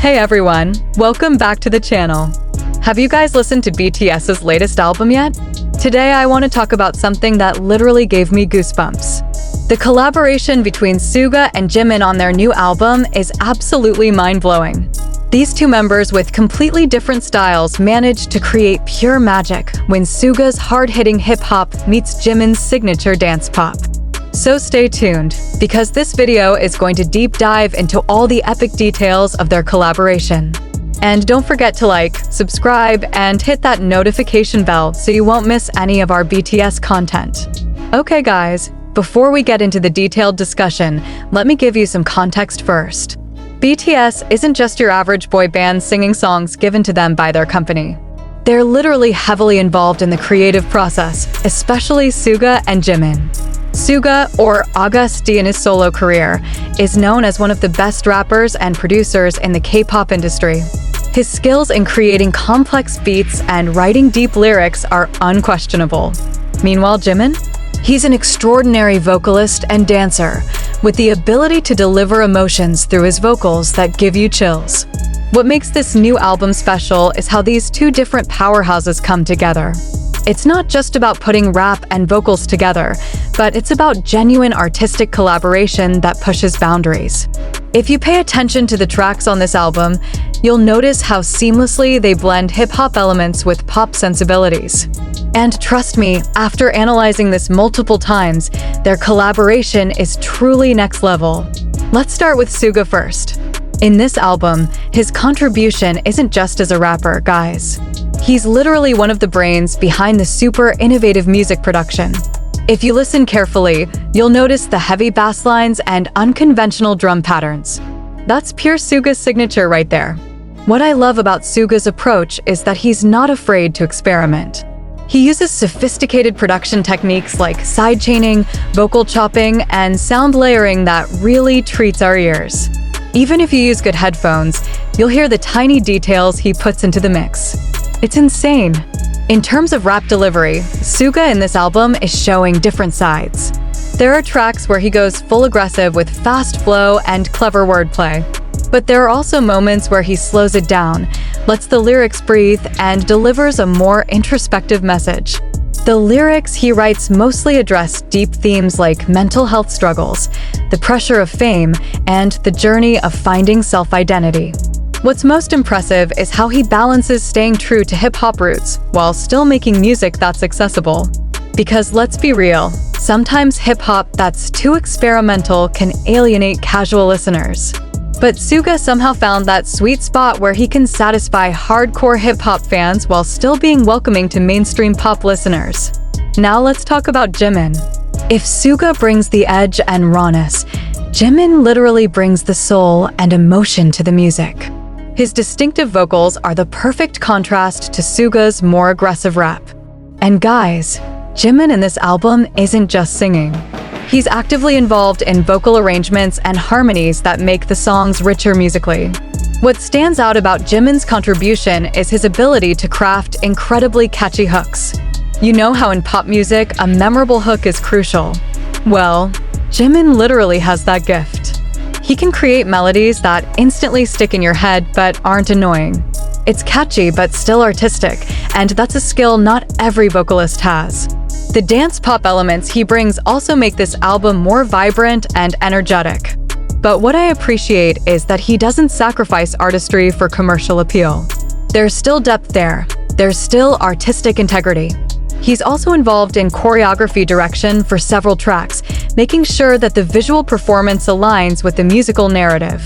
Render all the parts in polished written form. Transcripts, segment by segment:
Hey everyone, welcome back to the channel. Have you guys listened to BTS's latest album yet? Today I want to talk about something that literally gave me goosebumps. The collaboration between Suga and Jimin on their new album is absolutely mind-blowing. These two members with completely different styles managed to create pure magic when Suga's hard-hitting hip-hop meets Jimin's signature dance pop. So stay tuned, because this video is going to deep dive into all the epic details of their collaboration. And don't forget to like, subscribe, and hit that notification bell so you won't miss any of our BTS content. Okay guys, before we get into the detailed discussion, let me give you some context first. BTS isn't just your average boy band singing songs given to them by their company. They're literally heavily involved in the creative process, especially Suga and Jimin. Suga, or AgustDNews solo career, is known as one of the best rappers and producers in the K-pop industry. His skills in creating complex beats and writing deep lyrics are unquestionable. Meanwhile, Jimin? He's an extraordinary vocalist and dancer, with the ability to deliver emotions through his vocals that give you chills. What makes this new album special is how these two different powerhouses come together. It's not just about putting rap and vocals together, but it's about genuine artistic collaboration that pushes boundaries. If you pay attention to the tracks on this album, you'll notice how seamlessly they blend hip-hop elements with pop sensibilities. And trust me, after analyzing this multiple times, their collaboration is truly next level. Let's start with Suga first. In this album, his contribution isn't just as a rapper, guys. He's literally one of the brains behind the super innovative music production. If you listen carefully, you'll notice the heavy bass lines and unconventional drum patterns. That's pure Suga's signature right there. What I love about Suga's approach is that he's not afraid to experiment. He uses sophisticated production techniques like sidechaining, vocal chopping, and sound layering that really treats our ears. Even if you use good headphones, you'll hear the tiny details he puts into the mix. It's insane. In terms of rap delivery, Suga in this album is showing different sides. There are tracks where he goes full aggressive with fast flow and clever wordplay. But there are also moments where he slows it down, lets the lyrics breathe, and delivers a more introspective message. The lyrics he writes mostly address deep themes like mental health struggles, the pressure of fame, and the journey of finding self-identity. What's most impressive is how he balances staying true to hip-hop roots while still making music that's accessible. Because let's be real, sometimes hip-hop that's too experimental can alienate casual listeners. But Suga somehow found that sweet spot where he can satisfy hardcore hip-hop fans while still being welcoming to mainstream pop listeners. Now let's talk about Jimin. If Suga brings the edge and rawness, Jimin literally brings the soul and emotion to the music. His distinctive vocals are the perfect contrast to Suga's more aggressive rap. And guys, Jimin in this album isn't just singing. He's actively involved in vocal arrangements and harmonies that make the songs richer musically. What stands out about Jimin's contribution is his ability to craft incredibly catchy hooks. You know how in pop music, a memorable hook is crucial? Well, Jimin literally has that gift. He can create melodies that instantly stick in your head but aren't annoying. It's catchy but still artistic, and that's a skill not every vocalist has. The dance pop elements he brings also make this album more vibrant and energetic. But what I appreciate is that he doesn't sacrifice artistry for commercial appeal. There's still depth there. There's still artistic integrity. He's also involved in choreography direction for several tracks, making sure that the visual performance aligns with the musical narrative.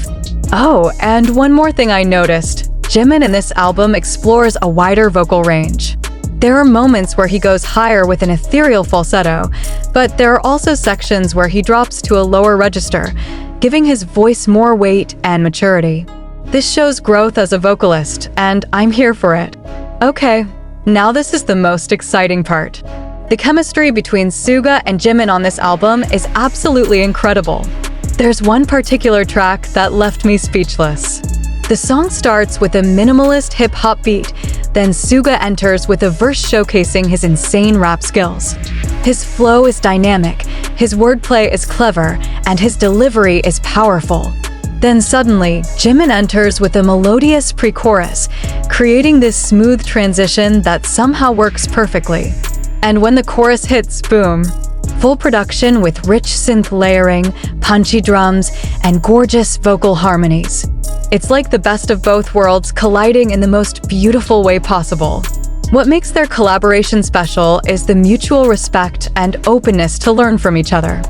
Oh, and one more thing I noticed. Jimin in this album explores a wider vocal range. There are moments where he goes higher with an ethereal falsetto, but there are also sections where he drops to a lower register, giving his voice more weight and maturity. This shows growth as a vocalist, and I'm here for it. Okay, now this is the most exciting part. The chemistry between Suga and Jimin on this album is absolutely incredible. There's one particular track that left me speechless. The song starts with a minimalist hip-hop beat, then Suga enters with a verse showcasing his insane rap skills. His flow is dynamic, his wordplay is clever, and his delivery is powerful. Then suddenly, Jimin enters with a melodious pre-chorus, creating this smooth transition that somehow works perfectly. And when the chorus hits, boom! Full production with rich synth layering, punchy drums, and gorgeous vocal harmonies. It's like the best of both worlds colliding in the most beautiful way possible. What makes their collaboration special is the mutual respect and openness to learn from each other.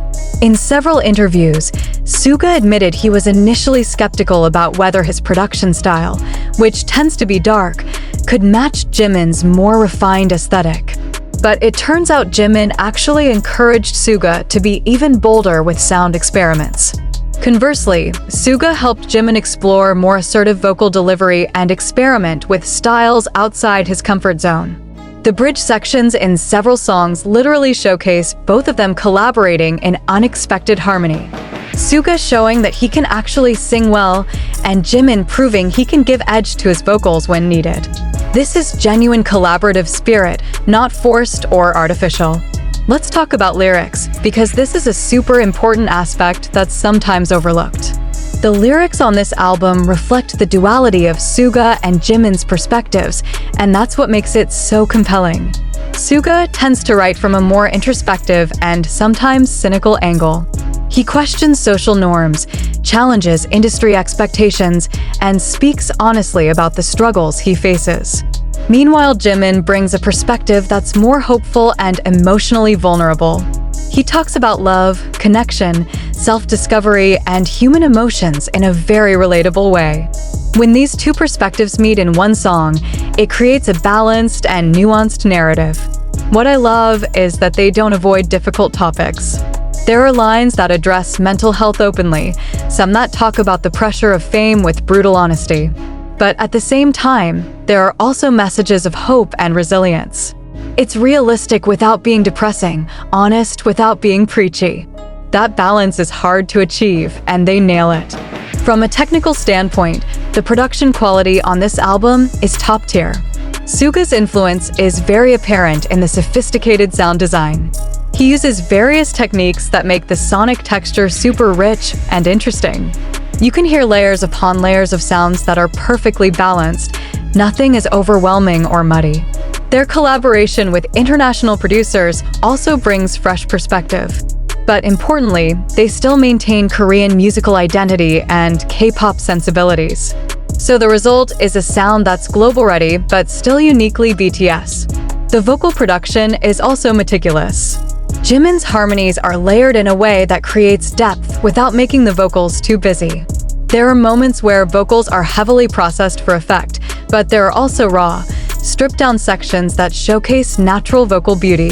In several interviews, Suga admitted he was initially skeptical about whether his production style, which tends to be dark, could match Jimin's more refined aesthetic. But it turns out Jimin actually encouraged Suga to be even bolder with sound experiments. Conversely, Suga helped Jimin explore more assertive vocal delivery and experiment with styles outside his comfort zone. The bridge sections in several songs literally showcase both of them collaborating in unexpected harmony. Suga showing that he can actually sing well, and Jimin proving he can give edge to his vocals when needed. This is genuine collaborative spirit, not forced or artificial. Let's talk about lyrics, because this is a super important aspect that's sometimes overlooked. The lyrics on this album reflect the duality of Suga and Jimin's perspectives, and that's what makes it so compelling. Suga tends to write from a more introspective and sometimes cynical angle. He questions social norms, challenges industry expectations, and speaks honestly about the struggles he faces. Meanwhile, Jimin brings a perspective that's more hopeful and emotionally vulnerable. He talks about love, connection, self-discovery, and human emotions in a very relatable way. When these two perspectives meet in one song, it creates a balanced and nuanced narrative. What I love is that they don't avoid difficult topics. There are lines that address mental health openly, some that talk about the pressure of fame with brutal honesty. But at the same time, there are also messages of hope and resilience. It's realistic without being depressing, honest without being preachy. That balance is hard to achieve, and they nail it. From a technical standpoint, the production quality on this album is top tier. Suga's influence is very apparent in the sophisticated sound design. He uses various techniques that make the sonic texture super rich and interesting. You can hear layers upon layers of sounds that are perfectly balanced. Nothing is overwhelming or muddy. Their collaboration with international producers also brings fresh perspective. But importantly, they still maintain Korean musical identity and K-pop sensibilities. So the result is a sound that's global-ready but still uniquely BTS. The vocal production is also meticulous. Jimin's harmonies are layered in a way that creates depth without making the vocals too busy. There are moments where vocals are heavily processed for effect, but there are also raw, stripped-down sections that showcase natural vocal beauty.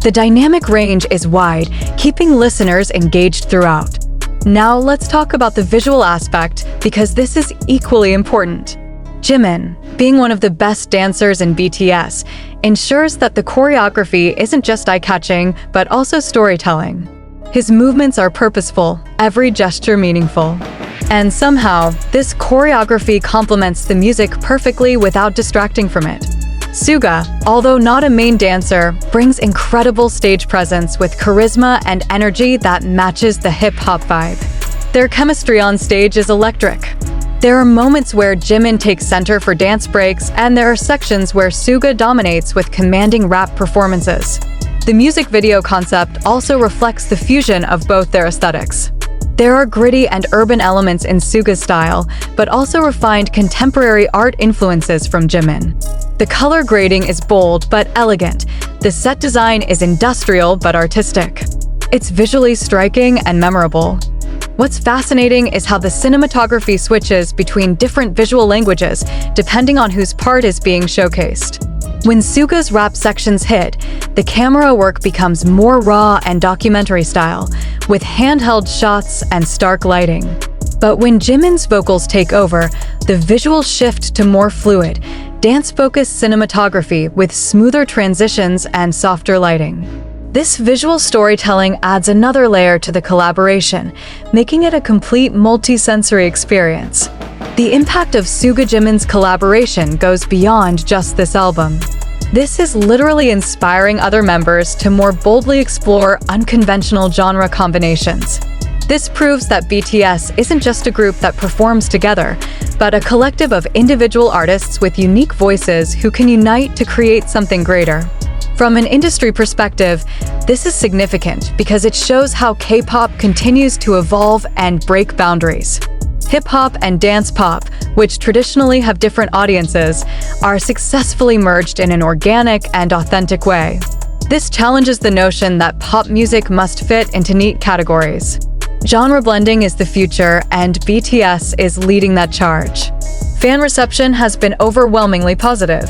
The dynamic range is wide, keeping listeners engaged throughout. Now let's talk about the visual aspect, because this is equally important. Jimin, being one of the best dancers in BTS, ensures that the choreography isn't just eye-catching, but also storytelling. His movements are purposeful, every gesture meaningful. And somehow, this choreography complements the music perfectly without distracting from it. Suga, although not a main dancer, brings incredible stage presence with charisma and energy that matches the hip-hop vibe. Their chemistry on stage is electric. There are moments where Jimin takes center for dance breaks, and there are sections where Suga dominates with commanding rap performances. The music video concept also reflects the fusion of both their aesthetics. There are gritty and urban elements in Suga's style, but also refined contemporary art influences from Jimin. The color grading is bold but elegant. The set design is industrial but artistic. It's visually striking and memorable. What's fascinating is how the cinematography switches between different visual languages depending on whose part is being showcased. When Suga's rap sections hit, the camera work becomes more raw and documentary style, with handheld shots and stark lighting. But when Jimin's vocals take over, the visuals shift to more fluid, dance-focused cinematography with smoother transitions and softer lighting. This visual storytelling adds another layer to the collaboration, making it a complete multi-sensory experience. The impact of Suga-Jimin's collaboration goes beyond just this album. This is literally inspiring other members to more boldly explore unconventional genre combinations. This proves that BTS isn't just a group that performs together, but a collective of individual artists with unique voices who can unite to create something greater. From an industry perspective, this is significant because it shows how K-pop continues to evolve and break boundaries. Hip-hop and dance pop, which traditionally have different audiences, are successfully merged in an organic and authentic way. This challenges the notion that pop music must fit into neat categories. Genre blending is the future, and BTS is leading that charge. Fan reception has been overwhelmingly positive.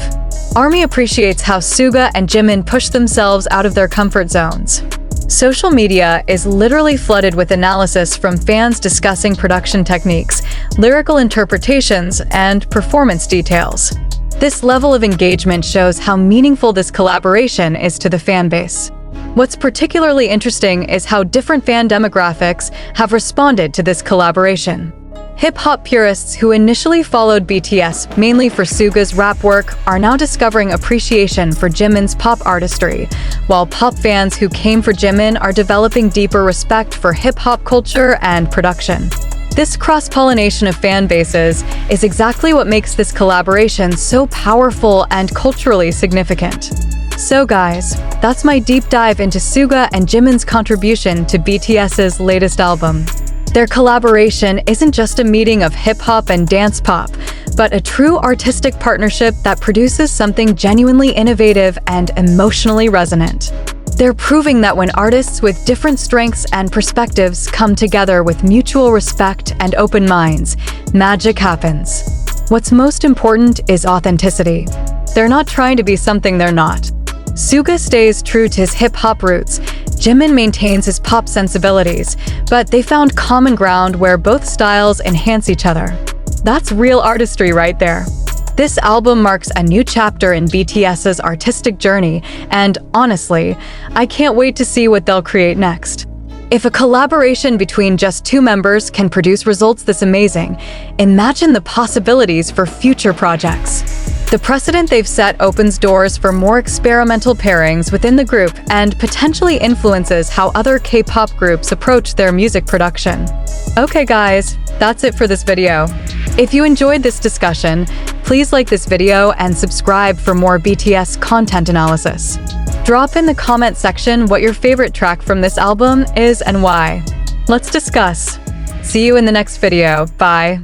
ARMY appreciates how Suga and Jimin push themselves out of their comfort zones. Social media is literally flooded with analysis from fans discussing production techniques, lyrical interpretations, and performance details. This level of engagement shows how meaningful this collaboration is to the fanbase. What's particularly interesting is how different fan demographics have responded to this collaboration. Hip-hop purists who initially followed BTS mainly for Suga's rap work are now discovering appreciation for Jimin's pop artistry, while pop fans who came for Jimin are developing deeper respect for hip-hop culture and production. This cross-pollination of fan bases is exactly what makes this collaboration so powerful and culturally significant. So guys, that's my deep dive into Suga and Jimin's contribution to BTS's latest album. Their collaboration isn't just a meeting of hip-hop and dance pop, but a true artistic partnership that produces something genuinely innovative and emotionally resonant. They're proving that when artists with different strengths and perspectives come together with mutual respect and open minds, magic happens. What's most important is authenticity. They're not trying to be something they're not. Suga stays true to his hip-hop roots. Jimin maintains his pop sensibilities, but they found common ground where both styles enhance each other. That's real artistry right there. This album marks a new chapter in BTS's artistic journey, and honestly, I can't wait to see what they'll create next. If a collaboration between just two members can produce results this amazing, imagine the possibilities for future projects. The precedent they've set opens doors for more experimental pairings within the group and potentially influences how other K-pop groups approach their music production. Okay guys, that's it for this video. If you enjoyed this discussion, please like this video and subscribe for more BTS content analysis. Drop in the comment section what your favorite track from this album is and why. Let's discuss. See you in the next video. Bye.